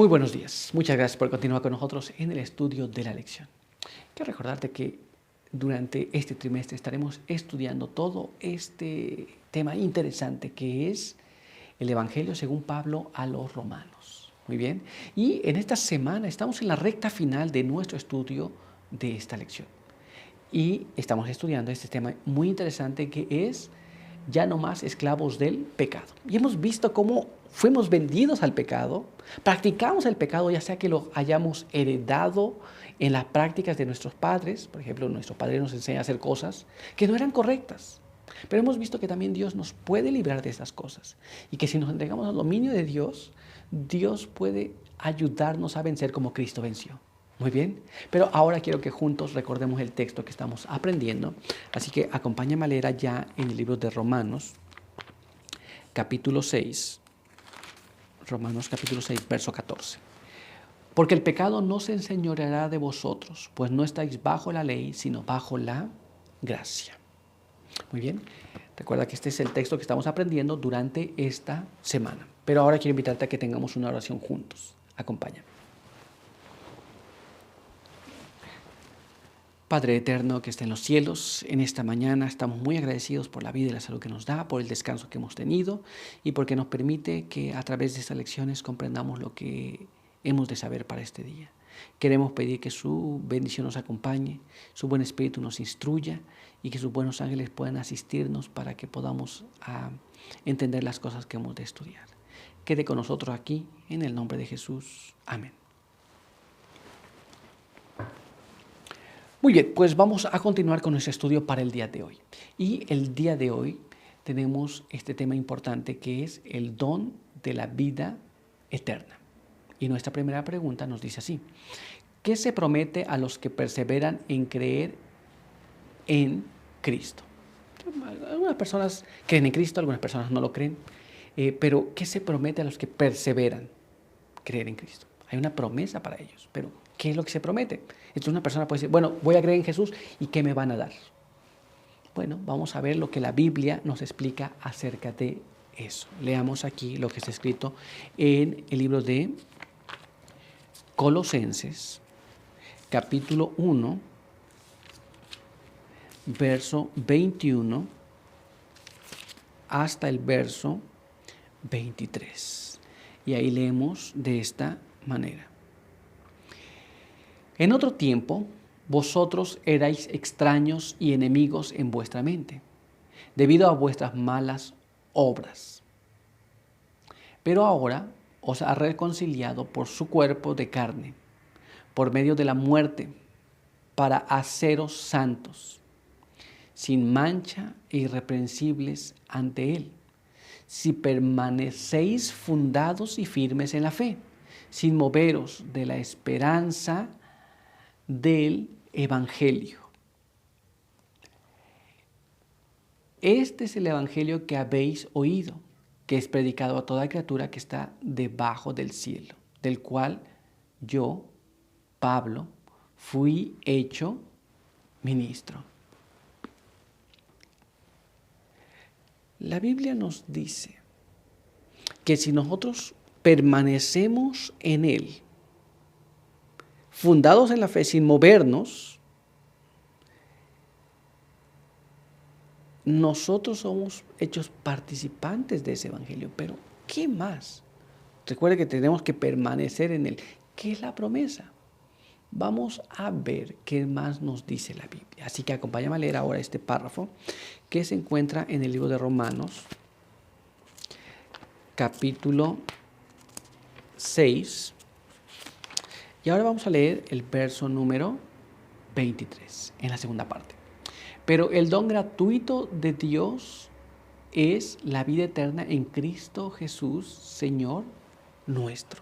Muy buenos días. Muchas gracias por continuar con nosotros en el estudio de la lección. Quiero recordarte que durante este trimestre estaremos estudiando todo este tema interesante que es el Evangelio según Pablo a los romanos. Muy bien. Y en esta semana estamos en la recta final de nuestro estudio de esta lección. Y estamos estudiando este tema muy interesante que es ya no más esclavos del pecado. Y hemos visto cómo fuimos vendidos al pecado, practicamos el pecado, ya sea que lo hayamos heredado en las prácticas de nuestros padres. Por ejemplo, nuestros padres nos enseñan a hacer cosas que no eran correctas. Pero hemos visto que también Dios nos puede librar de estas cosas y que si nos entregamos al dominio de Dios, Dios puede ayudarnos a vencer como Cristo venció. Muy bien, pero ahora quiero que juntos recordemos el texto que estamos aprendiendo. Así que acompáñame a leer ya en el libro de Romanos, capítulo 6. Romanos capítulo 6, verso 14. Porque el pecado no se enseñoreará de vosotros, pues no estáis bajo la ley, sino bajo la gracia. Muy bien, recuerda que este es el texto que estamos aprendiendo durante esta semana. Pero ahora quiero invitarte a que tengamos una oración juntos. Acompáñame. Padre eterno que está en los cielos, en esta mañana estamos muy agradecidos por la vida y la salud que nos da, por el descanso que hemos tenido y porque nos permite que a través de estas lecciones comprendamos lo que hemos de saber para este día. Queremos pedir que su bendición nos acompañe, su buen espíritu nos instruya y que sus buenos ángeles puedan asistirnos para que podamos entender las cosas que hemos de estudiar. Quede con nosotros aquí, en el nombre de Jesús. Amén. Muy bien, pues vamos a continuar con nuestro estudio para el día de hoy. Y el día de hoy tenemos este tema importante que es el don de la vida eterna. Y nuestra primera pregunta nos dice así: ¿qué se promete a los que perseveran en creer en Cristo? Algunas personas creen en Cristo, algunas personas no lo creen, pero ¿qué se promete a los que perseveran creer en Cristo? Hay una promesa para ellos, pero ¿qué es lo que se promete? Entonces una persona puede decir, bueno, voy a creer en Jesús y ¿qué me van a dar? Bueno, vamos a ver lo que la Biblia nos explica acerca de eso. Leamos aquí lo que está escrito en el libro de Colosenses, capítulo 1, verso 21 hasta el verso 23. Y ahí leemos de esta manera. En otro tiempo, vosotros erais extraños y enemigos en vuestra mente, debido a vuestras malas obras. Pero ahora os ha reconciliado por su cuerpo de carne, por medio de la muerte, para haceros santos, sin mancha e irreprensibles ante Él, si permanecéis fundados y firmes en la fe, sin moveros de la esperanza del Evangelio. Este es el Evangelio que habéis oído, que es predicado a toda criatura que está debajo del cielo, del cual yo, Pablo, fui hecho ministro. La Biblia nos dice que si nosotros permanecemos en Él, fundados en la fe, sin movernos, nosotros somos hechos participantes de ese evangelio. Pero, ¿qué más? Recuerde que tenemos que permanecer en él. ¿Qué es la promesa? Vamos a ver qué más nos dice la Biblia. Así que acompáñame a leer ahora este párrafo que se encuentra en el libro de Romanos, capítulo 6. Y ahora vamos a leer el verso número 23, en la segunda parte. Pero el don gratuito de Dios es la vida eterna en Cristo Jesús, Señor nuestro.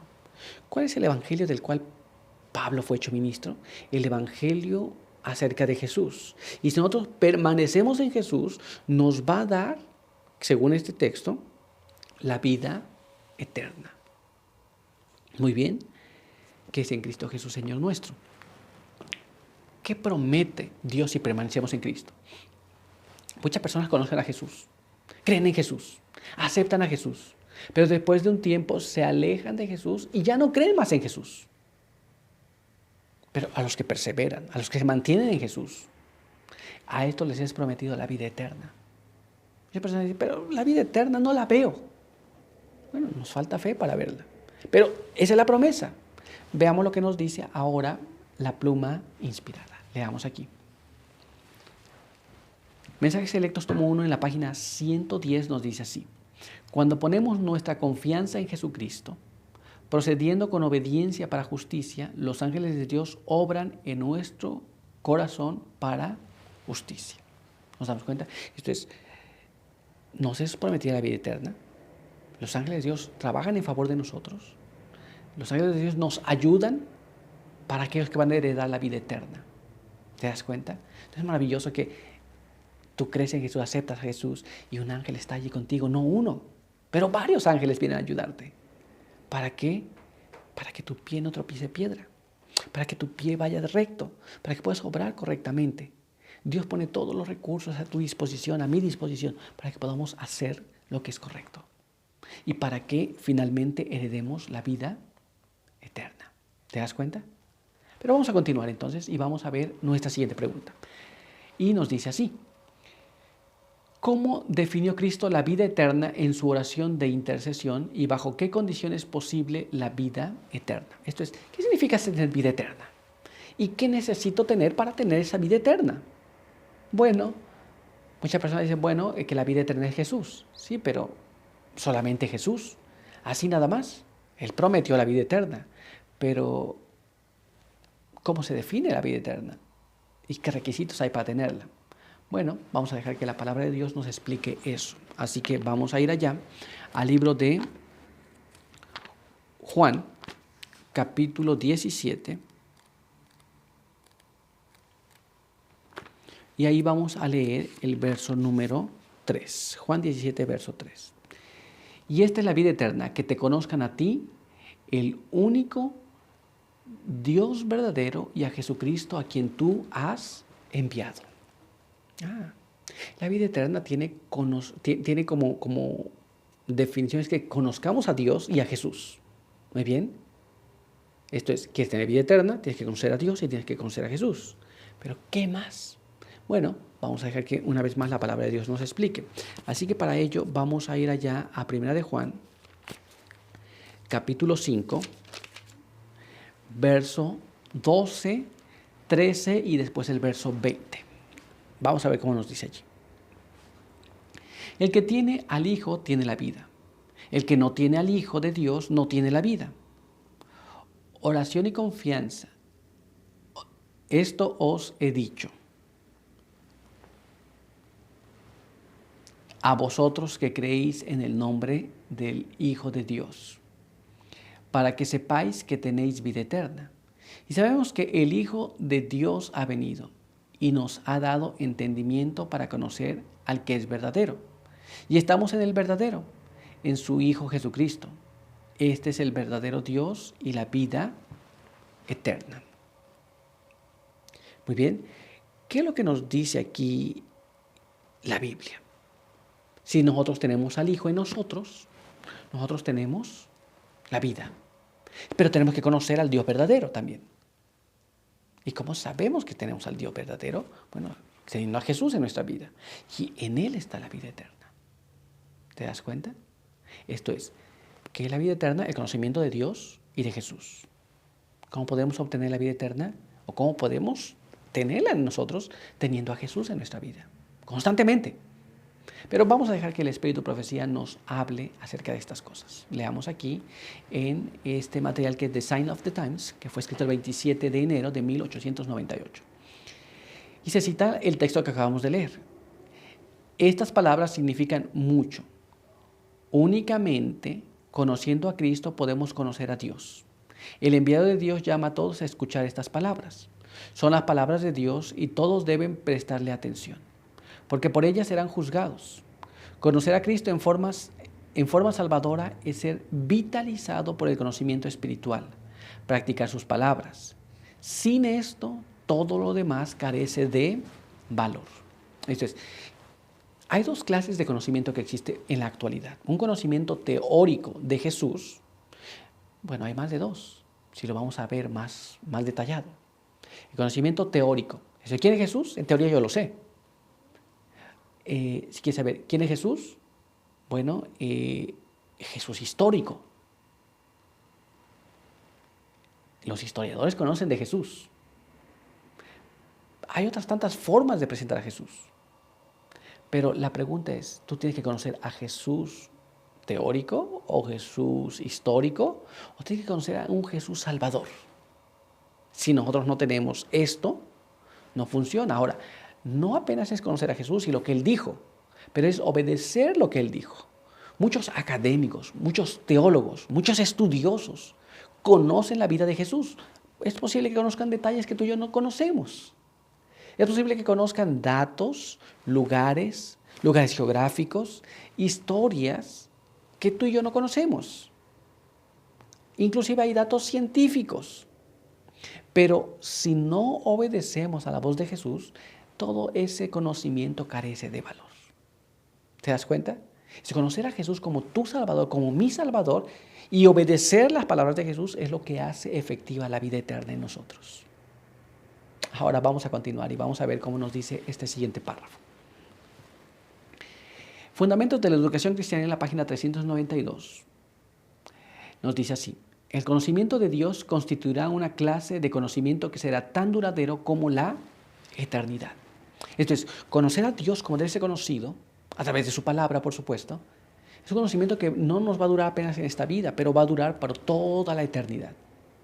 ¿Cuál es el evangelio del cual Pablo fue hecho ministro? El evangelio acerca de Jesús. Y si nosotros permanecemos en Jesús, nos va a dar, según este texto, la vida eterna. Muy bien, que es en Cristo Jesús, Señor nuestro. ¿Qué promete Dios si permanecemos en Cristo? Muchas personas conocen a Jesús, creen en Jesús, aceptan a Jesús, Pero después de un tiempo se alejan de Jesús y ya no creen más en Jesús. Pero a los que perseveran, a los que se mantienen en Jesús, a estos les es prometido la vida eterna. Muchas personas dicen, pero la vida eterna no la veo. Bueno, nos falta fe para verla. Pero esa es la promesa. Veamos lo que nos dice ahora la pluma inspirada. Leamos aquí. Mensajes Selectos tomo 1 en la página 110 nos dice así. Cuando ponemos nuestra confianza en Jesucristo, procediendo con obediencia para justicia, los ángeles de Dios obran en nuestro corazón para justicia. ¿Nos damos cuenta? Esto es, nos es prometida la vida eterna. Los ángeles de Dios trabajan en favor de nosotros. Los ángeles de Dios nos ayudan para aquellos que van a heredar la vida eterna. ¿Te das cuenta? Entonces es maravilloso que tú crees en Jesús, aceptas a Jesús y un ángel está allí contigo, no uno, pero varios ángeles vienen a ayudarte. ¿Para qué? Para que tu pie no tropiece piedra, para que tu pie vaya recto, para que puedas obrar correctamente. Dios pone todos los recursos a tu disposición, a mi disposición, para que podamos hacer lo que es correcto. Y para que finalmente heredemos la vida eterna. ¿Te das cuenta? Pero vamos a continuar entonces y vamos a ver nuestra siguiente pregunta. Y nos dice así. ¿Cómo definió Cristo la vida eterna en su oración de intercesión y bajo qué condiciones es posible la vida eterna? Esto es, ¿qué significa tener vida eterna? ¿Y qué necesito tener para tener esa vida eterna? Bueno, muchas personas dicen, bueno, que la vida eterna es Jesús. Sí, pero solamente Jesús. Así nada más. Él prometió la vida eterna. Pero, ¿cómo se define la vida eterna? ¿Y qué requisitos hay para tenerla? Bueno, vamos a dejar que la palabra de Dios nos explique eso. Así que vamos a ir allá al libro de Juan, capítulo 17. Y ahí vamos a leer el verso número 3. Juan 17, verso 3. Y esta es la vida eterna, que te conozcan a ti, el único Dios verdadero, y a Jesucristo a quien tú has enviado. La vida eterna tiene como definiciones que conozcamos a Dios y a Jesús. ¿Muy bien? Esto es, quieres tener vida eterna, tienes que conocer a Dios y tienes que conocer a Jesús. Pero, ¿qué más? Bueno, vamos a dejar que una vez más la palabra de Dios nos explique. Así que para ello vamos a ir allá a 1 de Juan, capítulo 5, verso 12, 13 y después el verso 20. Vamos a ver cómo nos dice allí. El que tiene al Hijo tiene la vida. El que no tiene al Hijo de Dios no tiene la vida. Oración y confianza. Esto os he dicho. A vosotros que creéis en el nombre del Hijo de Dios, para que sepáis que tenéis vida eterna. Y sabemos que el Hijo de Dios ha venido y nos ha dado entendimiento para conocer al que es verdadero. Y estamos en el verdadero, en su Hijo Jesucristo. Este es el verdadero Dios y la vida eterna. Muy bien, ¿qué es lo que nos dice aquí la Biblia? Si nosotros tenemos al Hijo en nosotros, nosotros tenemos la vida. Pero tenemos que conocer al Dios verdadero también. ¿Y cómo sabemos que tenemos al Dios verdadero? Bueno, teniendo a Jesús en nuestra vida. Y en Él está la vida eterna. ¿Te das cuenta? Esto es, ¿qué es la vida eterna? El conocimiento de Dios y de Jesús. ¿Cómo podemos obtener la vida eterna? ¿O cómo podemos tenerla en nosotros teniendo a Jesús en nuestra vida? Constantemente. Pero vamos a dejar que el Espíritu de Profecía nos hable acerca de estas cosas. Leamos aquí en este material que es The Sign of the Times, que fue escrito el 27 de enero de 1898. Y se cita el texto que acabamos de leer. Estas palabras significan mucho. Únicamente conociendo a Cristo podemos conocer a Dios. El enviado de Dios llama a todos a escuchar estas palabras. Son las palabras de Dios y todos deben prestarle atención, porque por ellas serán juzgados. Conocer a Cristo en forma salvadora es ser vitalizado por el conocimiento espiritual, practicar sus palabras. Sin esto, todo lo demás carece de valor. Esto es, Hay dos clases de conocimiento que existe en la actualidad. Un conocimiento teórico de Jesús. Bueno, hay más de dos, si lo vamos a ver más detallado. El conocimiento teórico. ¿Quién es Jesús? En teoría yo lo sé. Si quieres saber quién es Jesús, bueno, Jesús histórico. Los historiadores conocen de Jesús. Hay otras tantas formas de presentar a Jesús. Pero la pregunta es, ¿tú tienes que conocer a Jesús teórico o Jesús histórico? ¿O tienes que conocer a un Jesús salvador? Si nosotros no tenemos esto, no funciona. Ahora, no apenas es conocer a Jesús y lo que Él dijo, pero es obedecer lo que Él dijo. Muchos académicos, muchos teólogos, muchos estudiosos conocen la vida de Jesús. Es posible que conozcan detalles que tú y yo no conocemos. Es posible que conozcan datos, lugares geográficos, historias que tú y yo no conocemos. Inclusive hay datos científicos. Pero si no obedecemos a la voz de Jesús, todo ese conocimiento carece de valor. ¿Te das cuenta? Si conocer a Jesús como tu Salvador, como mi Salvador, y obedecer las palabras de Jesús es lo que hace efectiva la vida eterna en nosotros. Ahora vamos a continuar y vamos a ver cómo nos dice este siguiente párrafo. Fundamentos de la educación cristiana en la página 392. Nos dice así: el conocimiento de Dios constituirá una clase de conocimiento que será tan duradero como la eternidad. Esto es, conocer a Dios como debe ser conocido, a través de su palabra, por supuesto, es un conocimiento que no nos va a durar apenas en esta vida, pero va a durar por toda la eternidad.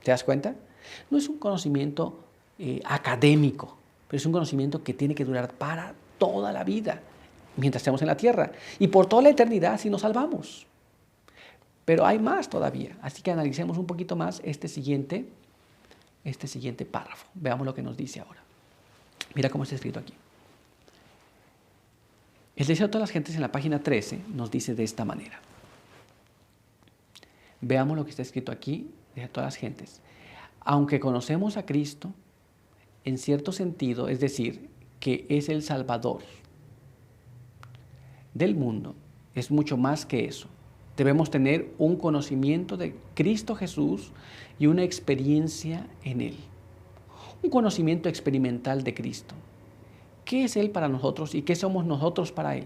¿Te das cuenta? No es un conocimiento académico, pero es un conocimiento que tiene que durar para toda la vida, mientras estemos en la tierra. Y por toda la eternidad si nos salvamos. Pero hay más todavía, así que analicemos un poquito más este siguiente párrafo. Veamos lo que nos dice ahora. Mira cómo está escrito aquí. El deseo de todas las gentes en la página 13 nos dice de esta manera. Veamos lo que está escrito aquí de todas las gentes. Aunque conocemos a Cristo, en cierto sentido, es decir, que es el Salvador del mundo, es mucho más que eso. Debemos tener un conocimiento de Cristo Jesús y una experiencia en Él. Un conocimiento experimental de Cristo. ¿Qué es Él para nosotros y qué somos nosotros para Él?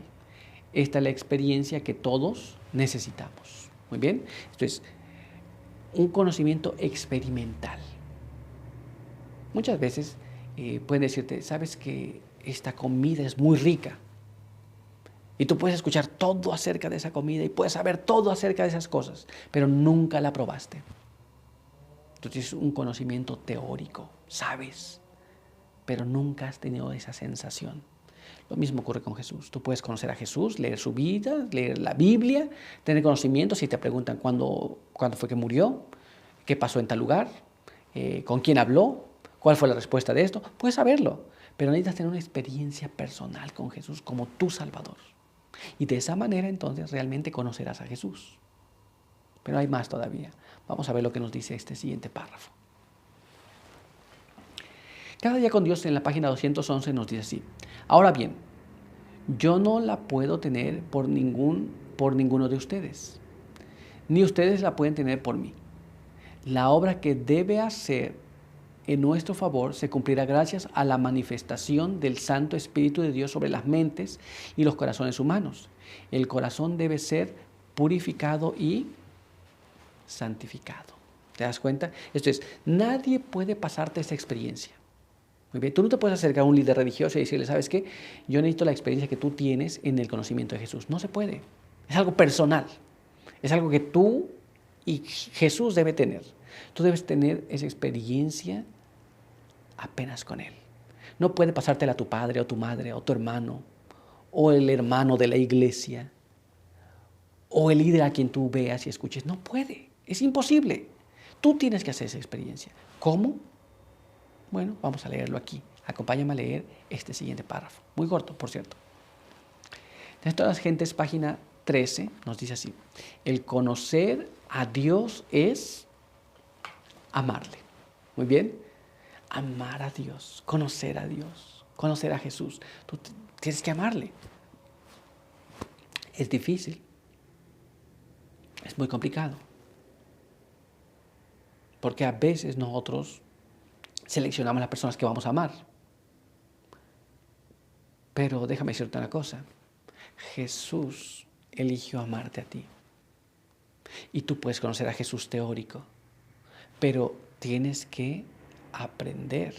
Esta es la experiencia que todos necesitamos. Muy bien, esto es un conocimiento experimental. Muchas veces pueden decirte, sabes que esta comida es muy rica. Y tú puedes escuchar todo acerca de esa comida y puedes saber todo acerca de esas cosas, pero nunca la probaste. Entonces es un conocimiento teórico, sabes, pero nunca has tenido esa sensación. Lo mismo ocurre con Jesús. Tú puedes conocer a Jesús, leer su vida, leer la Biblia, tener conocimiento si te preguntan cuándo fue que murió, qué pasó en tal lugar, con quién habló, cuál fue la respuesta de esto. Puedes saberlo, pero necesitas tener una experiencia personal con Jesús como tu Salvador. Y de esa manera entonces realmente conocerás a Jesús. Pero hay más todavía. Vamos a ver lo que nos dice este siguiente párrafo. Cada día con Dios en la página 211 nos dice así. Ahora bien, yo no la puedo tener por ninguno de ustedes, ni ustedes la pueden tener por mí. La obra que debe hacer en nuestro favor se cumplirá gracias a la manifestación del Santo Espíritu de Dios sobre las mentes y los corazones humanos. El corazón debe ser purificado y santificado. ¿Te das cuenta? Esto es, nadie puede pasarte esa experiencia. Muy bien, tú no te puedes acercar a un líder religioso y decirle, ¿sabes qué? Yo necesito la experiencia que tú tienes en el conocimiento de Jesús. No se puede. Es algo personal. Es algo que tú y Jesús debe tener. Tú debes tener esa experiencia apenas con Él. No puede pasártela a tu padre o tu madre o tu hermano o el hermano de la iglesia o el líder a quien tú veas y escuches. No puede. Es imposible. Tú tienes que hacer esa experiencia. ¿Cómo? Bueno, vamos a leerlo aquí. Acompáñame a leer este siguiente párrafo. Muy corto, por cierto. De todas las gentes, página 13, nos dice así. El conocer a Dios es amarle. Muy bien. Amar a Dios, conocer a Jesús. Tú tienes que amarle. Es difícil, es muy complicado, porque a veces nosotros seleccionamos las personas que vamos a amar. Pero déjame decirte una cosa, Jesús eligió amarte a ti. Y tú puedes conocer a Jesús teórico, pero tienes que aprender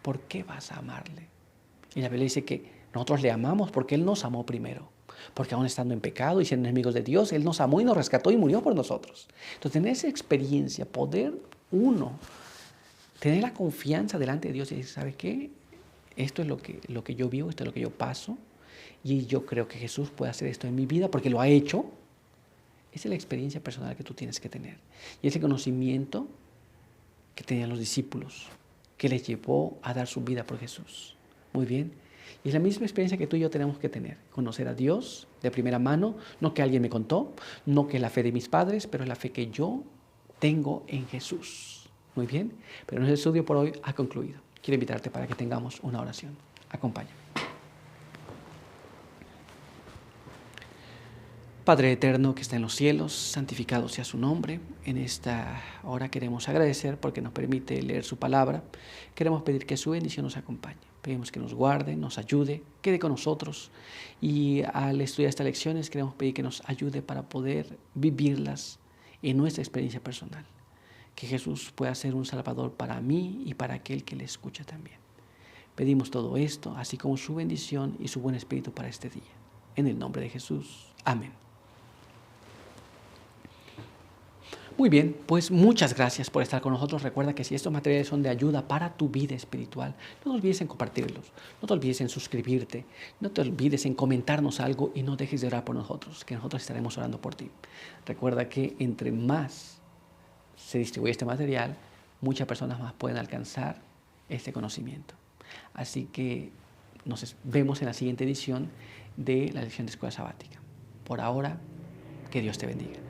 por qué vas a amarle. Y la Biblia dice que nosotros le amamos porque Él nos amó primero. Porque aún estando en pecado y siendo enemigos de Dios, Él nos amó y nos rescató y murió por nosotros. Entonces, en esa experiencia, poder uno tener la confianza delante de Dios y decir, ¿sabe qué? Esto es lo que yo vivo, esto es lo que yo paso, y yo creo que Jesús puede hacer esto en mi vida porque lo ha hecho. Esa es la experiencia personal que tú tienes que tener. Y ese conocimiento que tenían los discípulos, que les llevó a dar su vida por Jesús. Muy bien. Y es la misma experiencia que tú y yo tenemos que tener. Conocer a Dios de primera mano, no que alguien me contó, no que es la fe de mis padres, pero es la fe que yo tengo en Jesús. Muy bien. Pero nuestro estudio por hoy ha concluido. Quiero invitarte para que tengamos una oración. Acompáñame. Padre eterno que está en los cielos, santificado sea su nombre. En esta hora queremos agradecer porque nos permite leer su palabra. Queremos pedir que su bendición nos acompañe. Pedimos que nos guarde, nos ayude, quede con nosotros. Y al estudiar estas lecciones queremos pedir que nos ayude para poder vivirlas en nuestra experiencia personal. Que Jesús pueda ser un salvador para mí y para aquel que le escucha también. Pedimos todo esto, así como su bendición y su buen espíritu para este día. En el nombre de Jesús. Amén. Muy bien, pues muchas gracias por estar con nosotros. Recuerda que si estos materiales son de ayuda para tu vida espiritual, no te olvides en compartirlos, no te olvides en suscribirte, no te olvides en comentarnos algo y no dejes de orar por nosotros, que nosotros estaremos orando por ti. Recuerda que entre más se distribuye este material, muchas personas más pueden alcanzar este conocimiento. Así que nos vemos en la siguiente edición de la lección de Escuela Sabática. Por ahora, que Dios te bendiga.